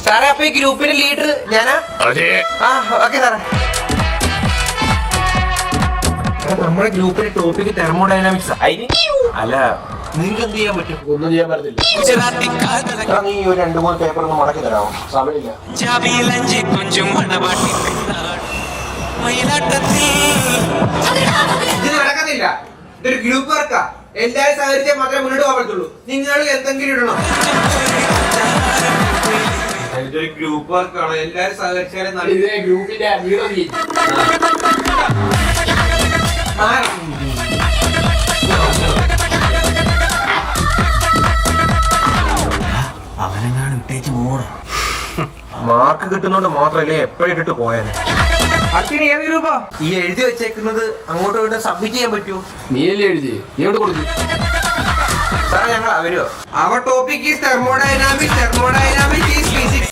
സാറേ അപ്പൊ ഈ ഗ്രൂപ്പിന്റെ ലീഡർ ഞാനാ? ആ ഓക്കെ സാറേ. നമ്മുടെ ഗ്രൂപ്പിന്റെ ടോപ്പിക് തെർമോഡൈനാമിക്സ്. അല്ല നിങ്ങൾക്ക് എന്ത് ചെയ്യാൻ പറ്റും? ഒന്നും ചെയ്യാൻ പറ്റത്തില്ല. നീ ഒരു 2-3 പേപ്പർ ഒന്ന് മടക്കി തരാമോ? സമയമില്ല. ഇത് നടക്കത്തില്ല. ഇതൊരു ഗ്രൂപ്പ് വർക്കാ. എല്ലാരും സഹകരിച്ചാൽ മാത്രമേ മുന്നോട്ട് പോകാൻ പറ്റുള്ളൂ. നിങ്ങൾ എന്തെങ്കിലും ഇടണം. ഇതൊരു ഗ്രൂപ്പ് വർക്കാണ്. എല്ലാരും സഹകരിച്ചാലേ ഗ്രൂപ്പിന്റെ അവനെങ്ങാണ് വിട്ടേച്ച് പോകണം. മാർക്ക് കിട്ടുന്നോണ്ട് മാത്രല്ലേ എപ്പോഴും ഇട്ടിട്ട് പോയാൽ. ഏത് ഗ്രൂപ്പാ ഈ എഴുതി വെച്ചേക്കുന്നത്? അങ്ങോട്ടും ഇങ്ങോട്ടും സബ്മിറ്റ് ചെയ്യാൻ പറ്റുമോ? നീയല്ലേ എഴുതി, നീ എവിടെ കൊടുത്തു? സാറേ ഞങ്ങൾ അവരോ അവർ topic is thermodynamics. Thermodynamics is